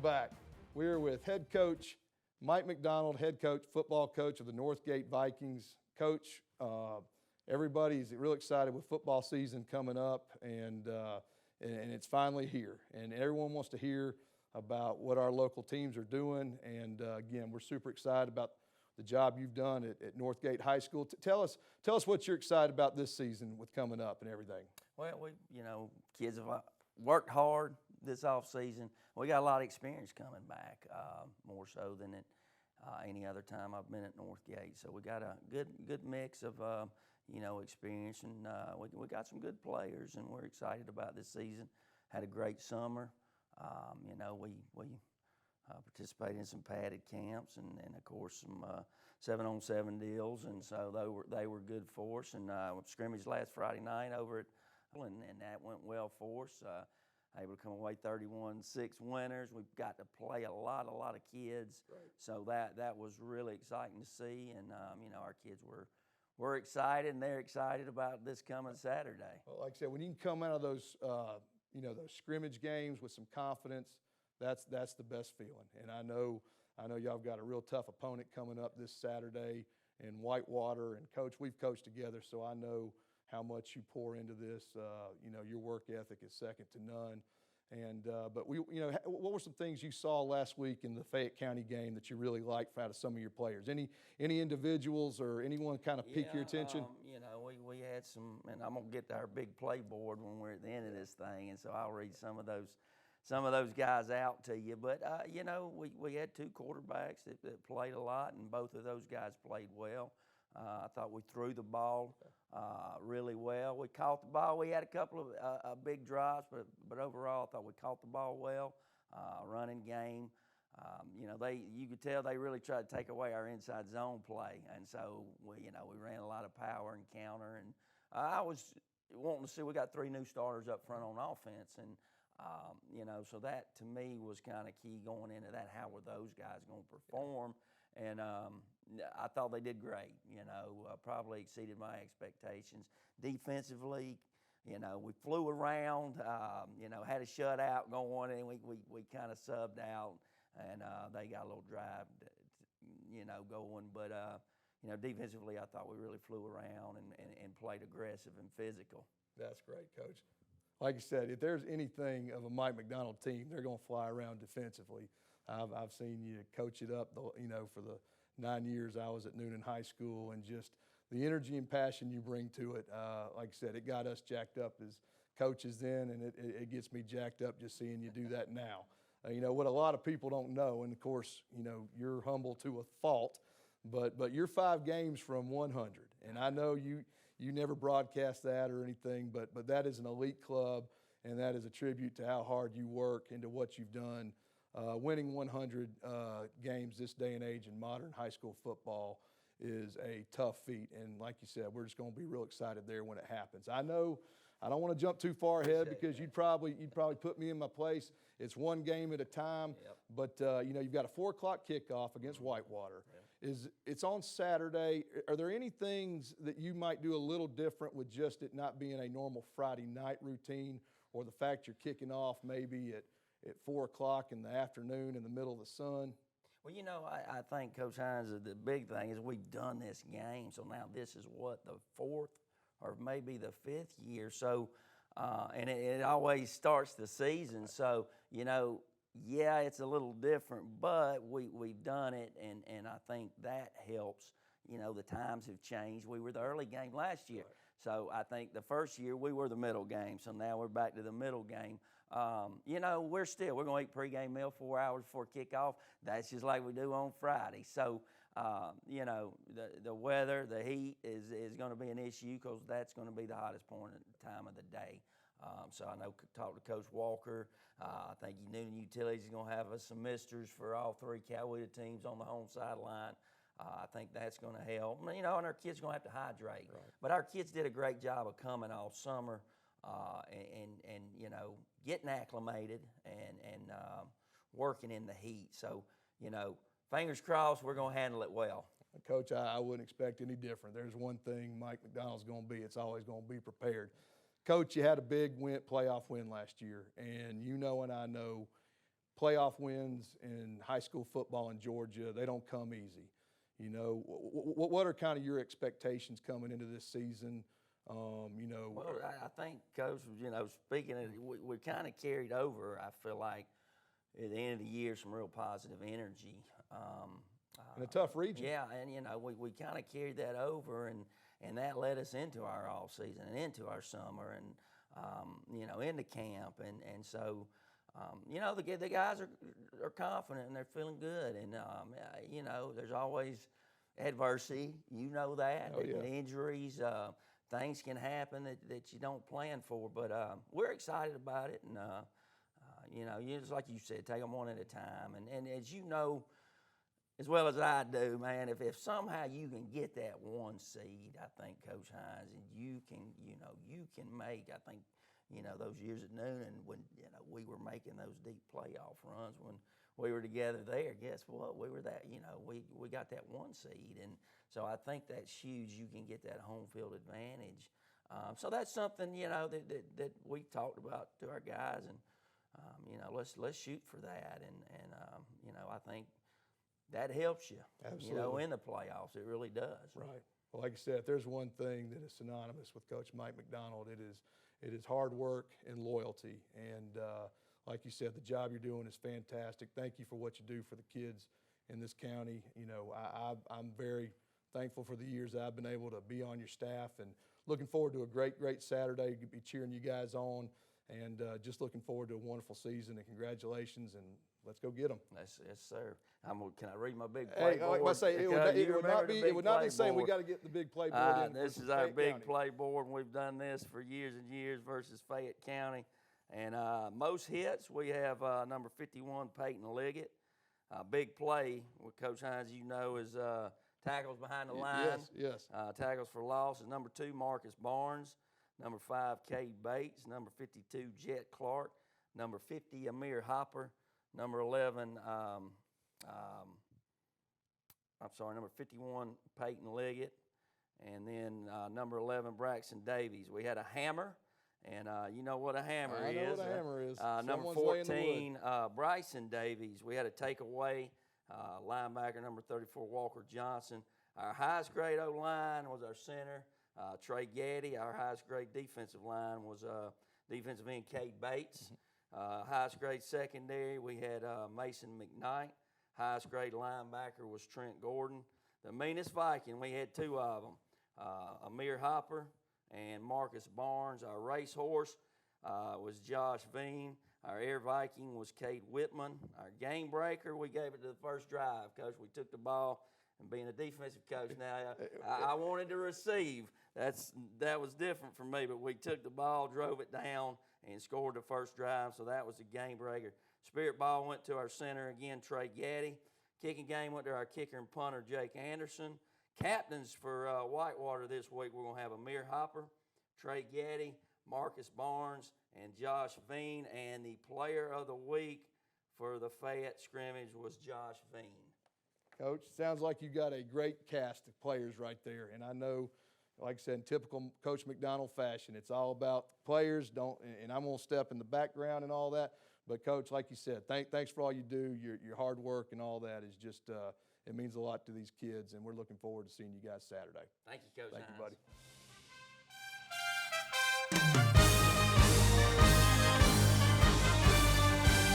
Welcome back. We're with head coach Mike McDonald, head coach, football coach of the Northgate Vikings. Coach, everybody's real excited with football season coming up, and it's finally here. And everyone wants to hear about what our local teams are doing. And again, we're super excited about the job you've done at Northgate High School. Tell us what you're excited about this season with coming up and everything. Well, kids have worked hard this off season. We got a lot of experience coming back, more so than at any other time I've been at Northgate. So we got a good mix of experience, and we got some good players, and we're excited about this season. Had a great summer. We participated in some padded camps and of course some 7-on-7 deals, and so they were good for us. And scrimmage last Friday night over at and that went well for us. Able to come away 31-6 winners. We've got to play a lot of kids, right. So that was really exciting to see. And our kids were excited, and they're excited about this coming Saturday. Well, like I said, when you can come out of those those scrimmage games with some confidence, that's the best feeling. And I know y'all have got a real tough opponent coming up this Saturday in Whitewater. And Coach, we've coached together, so I know how much you pour into this. Your work ethic is second to none. And but what were some things you saw last week in the Fayette County game that you really liked out of some of your players? Any individuals or anyone kind of pique your attention? We had some, and I'm gonna get to our big play board when we're at the end of this thing, and so I'll read some of those guys out to you. But we had two quarterbacks that played a lot, and both of those guys played well. I thought we threw the ball really well. We caught the ball. We had a couple of big drops, but overall, I thought we caught the ball well. Running game, you could tell they really tried to take away our inside zone play, and so we ran a lot of power and counter. And I was wanting to see, we got 3 new starters up front on offense, and so that to me was kind of key going into that. How were those guys going to perform? And I thought they did great. Probably exceeded my expectations. Defensively, we flew around. Had a shutout going, and we kind of subbed out, and they got a little drive, going. But defensively, I thought we really flew around and played aggressive and physical. That's great, Coach. Like you said, if there's anything of a Mike McDonald team, they're going to fly around defensively. I've seen you coach it up, for the 9 years I was at Noonan High School, and just the energy and passion you bring to it. Like I said, it got us jacked up as coaches then, and it gets me jacked up just seeing you do that now. What a lot of people don't know, and of course, you're humble to a fault, but you're 5 games from 100, and I know you never broadcast that or anything, but that is an elite club, and that is a tribute to how hard you work and to what you've done. Winning 100 games this day and age in modern high school football is a tough feat, and like you said, we're just going to be real excited there when it happens. I know I don't want to jump too far ahead because you'd probably put me in my place. It's one game at a time, Yep. But you've got a 4 o'clock kickoff against Whitewater. Yep. It's on Saturday. Are there any things that you might do a little different with just it not being a normal Friday night routine, or the fact you're kicking off maybe at 4 o'clock in the afternoon in the middle of the sun? Well, I think, Coach Hines, the big thing is we've done this game, so now this is the 4th or maybe the 5th year. So, and it always starts the season. So, it's a little different, but we've done it, and I think that helps. The times have changed. We were the early game last year. Right. So I think the first year we were the middle game. So now we're back to the middle game. We're going to eat pregame meal 4 hours before kickoff. That's just like we do on Friday. So, the weather, the heat is going to be an issue, because that's going to be the hottest point at the time of the day. So I know, talked to Coach Walker. I think Noonan Utilities is going to have us some misters for all 3 Coweta teams on the home sideline. I think that's going to help. And our kids are going to have to hydrate. Right. But our kids did a great job of coming all summer and getting acclimated and working in the heat. So, fingers crossed, we're going to handle it well. Coach, I wouldn't expect any different. There's one thing Mike McDonald's going to be. It's always going to be prepared. Coach, you had a big playoff win last year, and and I know playoff wins in high school football in Georgia, they don't come easy. You know, what are kind of your expectations coming into this season? You know, Well, I think, Coach, you know, speaking of, we kind of carried over, I feel like, at the end of the year, some real positive energy. in a tough region. Yeah, and, you know, we kind of carried that over, and that led us into our off season and into our summer and, you know, into camp. And so, you know, the guys are confident and they're feeling good. And, you know, there's always adversity. You know that. Oh, yeah. Injuries, things can happen that you don't plan for. But we're excited about it. And, you know, just like you said, take them one at a time. And as you know, as well as I do, man, if somehow you can get that one seed, I think, Coach Hines, and you can make, I think, you know, those years at Noonan when, you know, we were making those deep playoff runs when we were together there, guess what? We were that, you know, we got that one seed. And so I think that's huge. You can get that home field advantage. So that's something, you know, that we talked about to our guys. And, you know, let's shoot for that. And you know, I think that helps you, Absolutely. you know, in the playoffs. It really does. Right. Well, like I said, if there's one thing that is synonymous with Coach Mike McDonald, it is hard work and loyalty. And like you said, the job you're doing is fantastic. Thank you for what you do for the kids in this county. You know, I'm very thankful for the years that I've been able to be on your staff, and looking forward to a great Saturday. Be cheering you guys on, and just looking forward to a wonderful season. And congratulations, and let's go get them. Yes, sir. Can I read my big Hey, playboard? like I say, it would not be saying we got to get the big playboard in. This is our big playboard, and we've done this for years and years versus Fayette County. And most hits, we have number 51, Peyton Liggett. Big play, with Coach Hines, you know, is tackles behind the line. Yes. Tackles for loss is number 2, Marcus Barnes. Number 5, Cade Bates. Number 52, Jet Clark. Number 50, Amir Hopper. Number 11, number 51, Peyton Liggett. And then number 11, Braxton Davies. We had a hammer, and you know what a hammer is. I know what a hammer is. Number 14, Bryson Davies. We had a takeaway, linebacker, number 34, Walker Johnson. Our highest grade O-line was our center, Trey Gaddy. Our highest grade defensive line was defensive end, Cade Bates. Highest grade secondary, we had Mason McKnight. Highest grade linebacker was Trent Gordon. The meanest Viking, we had 2 of them, Amir Hopper and Marcus Barnes. Our racehorse was Josh Veen. Our air Viking was Cade Whitman. Our game breaker, we gave it to the first drive, Coach. We took the ball, and being a defensive coach now, I wanted to receive. That was different for me, but we took the ball, drove it down, and scored the first drive, so that was a game breaker. Spirit ball went to our center again, Trey Gaddy. Kicking game went to our kicker and punter, Jake Anderson. Captains for Whitewater this week, we're going to have Amir Hopper, Trey Gaddy, Marcus Barnes, and Josh Veen. And the player of the week for the Fayette scrimmage was Josh Veen. Coach, sounds like you got a great cast of players right there. And I know, like I said, in typical Coach McDonald fashion, it's all about the players. And I'm going to step in the background and all that. But, Coach, like you said, thanks for all you do. Your hard work and all that is just it means a lot to these kids, and we're looking forward to seeing you guys Saturday. Thank you, Coach. Thank you, buddy.